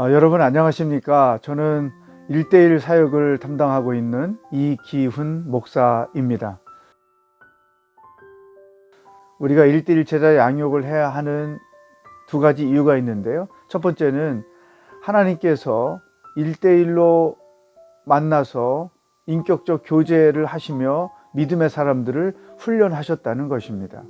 여러분 안녕하십니까? 저는 1:1 사역을 담당하고 있는 이기훈 목사입니다. 우리가 1:1 제자 양육을 해야 하는 두 가지 이유가 있는데요. 첫 번째는 하나님께서 1:1로 만나서 인격적 교제를 하시며 믿음의 사람들을 훈련하셨다는 것입니다.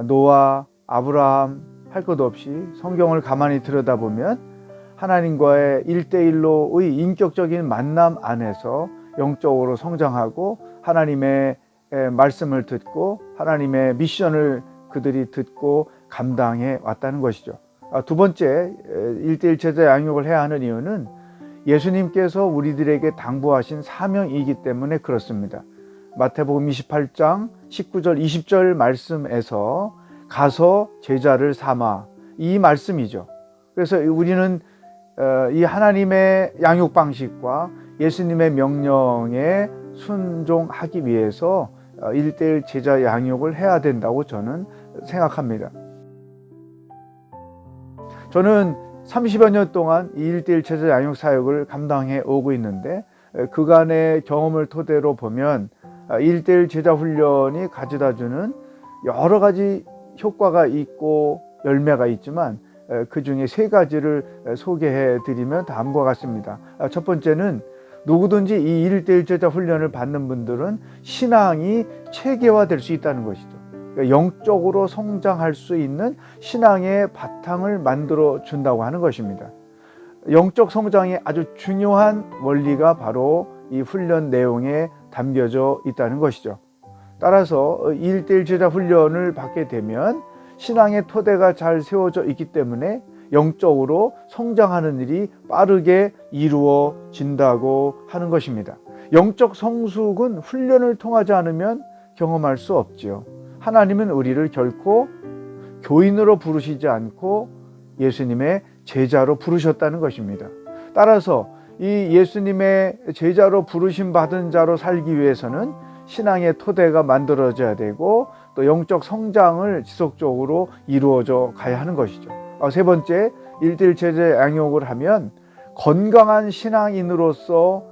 노아, 아브라함 할 것 없이 성경을 가만히 들여다보면 하나님과의 1:1로의 인격적인 만남 안에서 영적으로 성장하고 하나님의 말씀을 듣고 하나님의 미션을 그들이 듣고 감당해 왔다는 것이죠. 두 번째, 1:1 제자 양육을 해야 하는 이유는 예수님께서 우리들에게 당부하신 사명이기 때문에 그렇습니다. 마태복음 28장 19절 20절 말씀에서 가서 제자를 삼아, 이 말씀이죠. 그래서 우리는 이 하나님의 양육 방식과 예수님의 명령에 순종하기 위해서 1:1 제자 양육을 해야 된다고 저는 생각합니다. 저는 30여 년 동안 이 1:1 제자 양육 사역을 감당해 오고 있는데, 그간의 경험을 토대로 보면 1:1 제자 훈련이 가져다주는 여러 가지 효과가 있고 열매가 있지만 그 중에 세 가지를 소개해 드리면 다음과 같습니다. 첫 번째는 누구든지 이 1:1 제자 훈련을 받는 분들은 신앙이 체계화될 수 있다는 것이죠. 영적으로 성장할 수 있는 신앙의 바탕을 만들어 준다고 하는 것입니다. 영적 성장의 아주 중요한 원리가 바로 이 훈련 내용에 담겨져 있다는 것이죠. 따라서 1:1 제자 훈련을 받게 되면 신앙의 토대가 잘 세워져 있기 때문에 영적으로 성장하는 일이 빠르게 이루어진다고 하는 것입니다. 영적 성숙은 훈련을 통하지 않으면 경험할 수 없지요. 하나님은 우리를 결코 교인으로 부르시지 않고 예수님의 제자로 부르셨다는 것입니다. 따라서 이 예수님의 제자로 부르심 받은 자로 살기 위해서는 신앙의 토대가 만들어져야 되고 또 영적 성장을 지속적으로 이루어져 가야 하는 것이죠. 세 번째, 1:1 제자 양육을 하면 건강한 신앙인으로서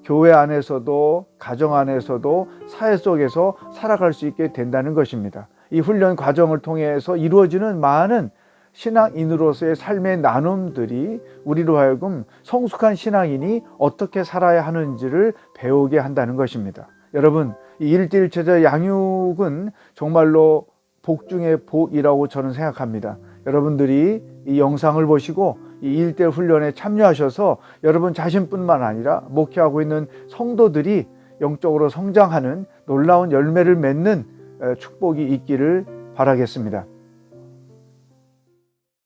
교회 안에서도 가정 안에서도 사회 속에서 살아갈 수 있게 된다는 것입니다. 이 훈련 과정을 통해서 이루어지는 많은 신앙인으로서의 삶의 나눔들이 우리로 하여금 성숙한 신앙인이 어떻게 살아야 하는지를 배우게 한다는 것입니다. 여러분, 이 1:1 제자 양육은 정말로 복 중의 복이라고 저는 생각합니다. 여러분들이 이 영상을 보시고 이 1:1 훈련에 참여하셔서 여러분 자신뿐만 아니라 목회하고 있는 성도들이 영적으로 성장하는 놀라운 열매를 맺는 축복이 있기를 바라겠습니다.